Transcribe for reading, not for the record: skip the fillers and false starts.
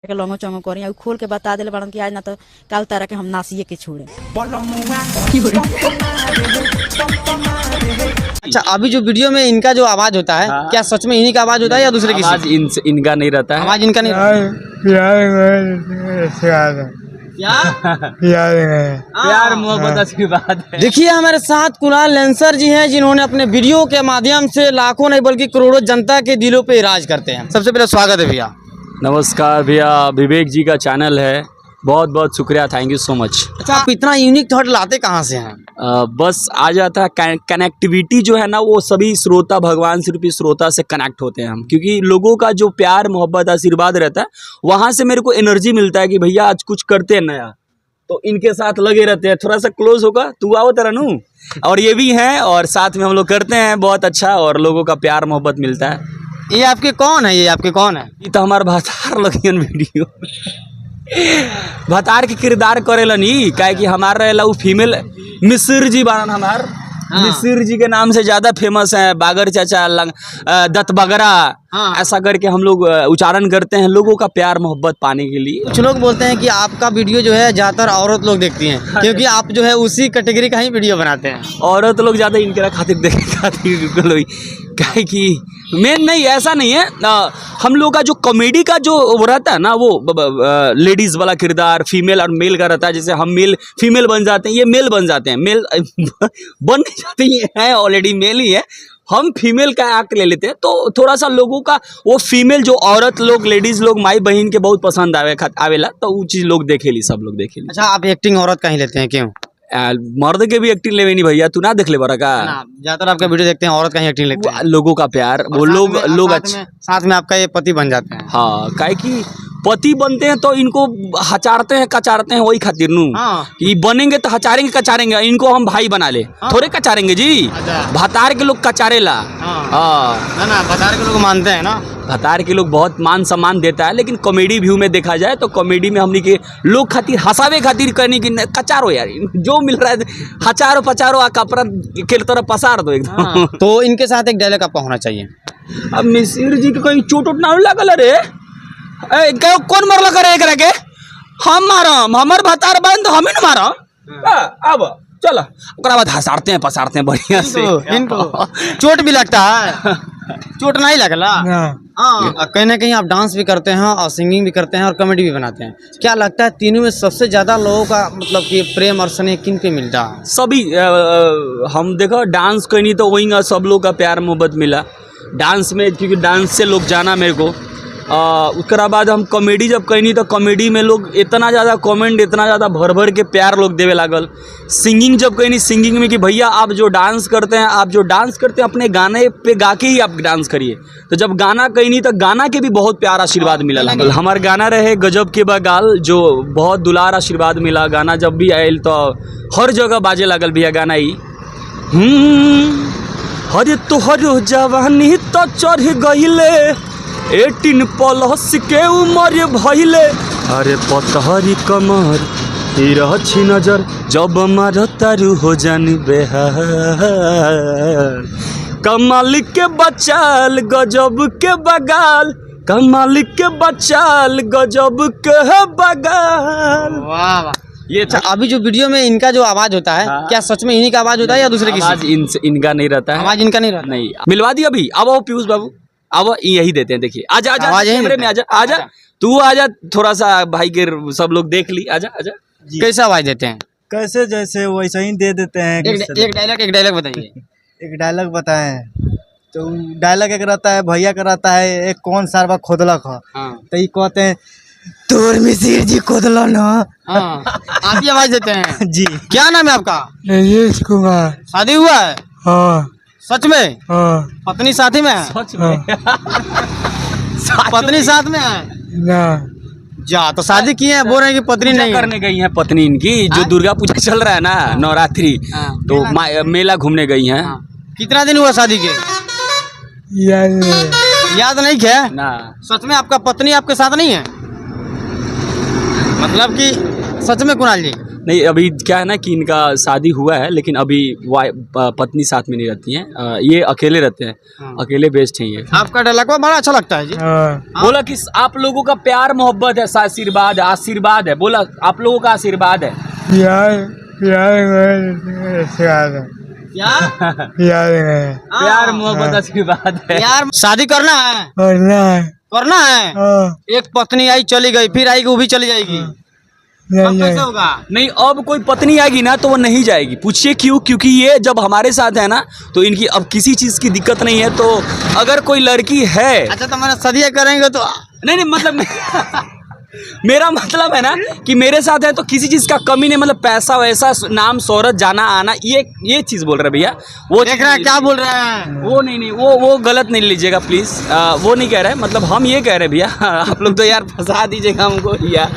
के लंगो चंगो करी और खोल के बता दिले बड़न कि आज ना तो कल तारा के हम नासिए के छोड़े। अच्छा, अभी जो वीडियो में इनका जो आवाज होता है, हाँ। क्या सच में इन्हीं का आवाज होता है या दूसरे किसी? आवाज इनका नहीं रहता है। आवाज इनका नहीं प्यार मोहब्बत आशीर्वाद है। देखिए हमारे साथ कुणाल लेंसर जी हैं, जिन्होंने अपने वीडियो के माध्यम से लाखों नहीं बल्कि करोड़ों जनता के दिलों पे राज करते हैं। सबसे पहले स्वागत है भैया। नमस्कार भैया, विवेक जी का चैनल है, बहुत बहुत शुक्रिया, थैंक यू सो मच। अच्छा, आप इतना यूनिक थॉट लाते कहाँ से हैं? बस आ जाता है कनेक्टिविटी जो है ना, वो सभी श्रोता, भगवान से रूपी श्रोता से कनेक्ट होते हैं हम, क्योंकि लोगों का जो प्यार मोहब्बत आशीर्वाद रहता है वहाँ से मेरे को एनर्जी मिलता है कि भैया आज कुछ करते हैं नया, तो इनके साथ लगे रहते हैं। थोड़ा सा क्लोज होगा तू आओ तरनू, और ये भी हैं और साथ में हम लोग करते हैं बहुत अच्छा, और लोगों का प्यार मोहब्बत मिलता है। ये आपके कौन है? ये आपके कौन है? ये तो हमार भतार लगियन वीडियो भतार के किरदार करेला नहीं, काहे कि हमारा रहेला वो फीमेल मिसिर जी बारन हमार। हाँ। मिसिर जी के नाम से ज़्यादा फेमस है, बागर चाचा, दत्त बगरा, हाँ। ऐसा करके हम लोग उच्चारण करते हैं लोगों का प्यार मोहब्बत पाने के लिए। कुछ लोग बोलते हैं कि आपका वीडियो जो है ज़्यादातर औरत लोग देखती हैं, क्योंकि आप जो है उसी कैटेगरी का ही वीडियो बनाते हैं। औरत लोग ज़्यादा इनके खातिर देखे खातिर बिल्कुल, काहे कि मेन नहीं, ऐसा नहीं है। हम लोग का जो कॉमेडी का जो वो रहता है ना, वो लेडीज़ वाला किरदार फीमेल और मेल का रहता है। जैसे हम मेल फीमेल बन जाते हैं, ये मेल बन जाते हैं, मेल बन नहीं जाते हैं, ऑलरेडी मेल ही है, हम फीमेल का एक्ट ले लेते हैं। तो थोड़ा सा लोगों का वो फीमेल जो औरत लोग, लेडीज़ लोग, माई बहन के बहुत पसंद आवेला, तो वो चीज़ लोग देखेली, सब लोग देखेली। अच्छा, आप एक्टिंग औरत का ही लेते हैं क्यों? मर्द के भी एक्टिंग लेवे नहीं भैया, तू ना देख ले बरा का। ज़्यादातर आपका वीडियो देखते हैं औरत का ही एक्टिंग लेते हैं। लोगों का प्यार, वो लोग अच्छे, साथ में आपका ये पति बन जाते हैं। हाँ, काहे कि पति बनते हैं तो इनको हचारते हैं कचारते हैं, वही खातिर नू हाँ। कि बनेंगे तो हचारेंगे कचारेंगे, इनको हम भाई बना ले, थोड़े कचारेंगे जी। अच्छा। भतार के लोग कचारेला। हाँ ना, बाजार के लोग मानते हैं ना। भतार के लोग बहुत मान सम्मान देता है, लेकिन कॉमेडी व्यू में देखा जाए तो कॉमेडी में हमने के लोग खातिर हंसावे खातिर कहने की कचारो यार, जो मिल रहा है हचारो पचारो, कपड़ा के तरह पसार दो एकदम। हाँ। तो इनके साथ एक डायलॉग आपका होना चाहिए। अब मिसिर जी के कहीं चोट ना लगल रे, कौन मरल करे एकरा के? हम मारम, हमर भतार बंद हम ही न मारम। अब चलो ओकरा बाद हंसाते हैं पसारते हैं बढ़िया से। इनको चोट भी लगता है? चोट नहीं लगला? हाँ। कहीं ना कहीं आप डांस भी करते हैं और सिंगिंग भी करते हैं और कॉमेडी भी बनाते हैं। क्या लगता है तीनों में सबसे ज्यादा लोगों का मतलब कि प्रेम और स्नेह किन पे मिलता है? सभी हम देखो डांस कहीं तो वही सब लोग का प्यार मोहब्बत मिला डांस में, क्योंकि डांस से लोग जाना मेरे को। उसके बाद हम कॉमेडी जब कहीं तो कॉमेडी में लोग इतना ज़्यादा कमेंट, इतना ज़्यादा भर भर के प्यार लोग देवे लागल। सिंगिंग जब कहीं सिंगिंग में कि भैया आप जो डांस करते हैं अपने गाने पे गा के ही आप डांस करिए, तो जब गाना कहीं तो गाना के भी बहुत प्यार आशीर्वाद मिला लागल। हमार गाना रहे गजब के बगाल, जो बहुत दुलार आशीर्वाद मिला। गाना जब भी आयल तो हर जगह बाजे लागल भैया गाना ही। हरे तोहर जवानी तो चढ़ गईले 18+ के उम्र भइले, अरे पतहरी कमर तेरा छी नजर, जब मारतारू हो जानी बेहार। कमाल के बचाल गजब के बगाल, कमाल के बचाल गजब के बगाल। वाह वाह। ये अच्छा, अभी जो वीडियो में इनका जो आवाज होता है, हाँ। क्या सच में इन्हीं का आवाज होता है या दूसरे आवाज किसी? इनका नहीं रहता है। आवाज इनका नहीं रहता? नहीं, मिलवा दिया अभी। अब आओ पीयूष बाबू, अब यही देते हैं। देखिए आजा आजा, आवाज यही कैमरे देते में हैं। आजा, तू आजा, थोड़ा सा भाई के सब लोग देख ली, आजा आजा। कैसे आवाज देते हैं? कैसे जैसे वैसे ही दे देते हैं। एक डायलॉग बताइए। एक डायलॉग बताएं तो डायलॉग एक रहता है, भैया का रहता है, एक कौन सारवा खोदलक हो, हाँ। तो ये कहते हैं तोर मिसिर जी खोदलो न। हाँ। आप ही आवाज देते हैं? जी। क्या नाम है आपका? यश कुमार। शादी हुआ है? हाँ सच में? हाँ पत्नी साथी में है? सच में पत्नी साथ में है? ना जा, तो शादी किए हैं, बोल रहे हैं कि पत्नी पूजा नहीं है। करने गई हैं पत्नी इनकी, जो हाँ? दुर्गा पूजा चल रहा है ना, नवरात्रि, हाँ। तो मेला घूमने गई हैं। हाँ। कितना दिन हुआ शादी के? याद नहीं क्या? ना सच में आपका पत्नी आपके साथ नहीं है? मतलब कि सच में कुणाल जी? नहीं, अभी क्या है ना कि इनका शादी हुआ है, लेकिन अभी पत्नी साथ में नहीं रहती हैं, ये अकेले रहते हैं, अकेले बेस्ट हैं ये। आपका डायलॉग बड़ा अच्छा लगता है जी। बोला कि आप लोगों का प्यार मोहब्बत है, आशीर्वाद है, आशीर्वाद है, बोला आप लोगों का आशीर्वाद है। प्यार मोहब्बत आशीर्वाद है। यार शादी करना है, करना है। एक पत्नी आई चली गई, फिर आएगी वो भी चली जाएगी, अब कैसे होगा? नहीं, अब कोई पत्नी आएगी ना तो वो नहीं जाएगी। पूछिए क्यों? क्योंकि ये जब हमारे साथ है ना तो इनकी अब किसी चीज़ की दिक्कत नहीं है। तो अगर कोई लड़की है, अच्छा तो मैंने शादी करेंगे तो नहीं मतलब मेरा मतलब है ना कि मेरे साथ है तो किसी चीज़ का कमी नहीं, मतलब पैसा वैसा नाम शोहरत जाना आना, ये चीज़ बोल रहे भैया। वो देख रहे हैं क्या बोल रहे हैं? वो नहीं वो गलत नहीं लीजिएगा प्लीज़। वो नहीं कह रहे, मतलब हम ये कह रहे भैया आप लोग तो यार फंसा दीजिएगा हमको। या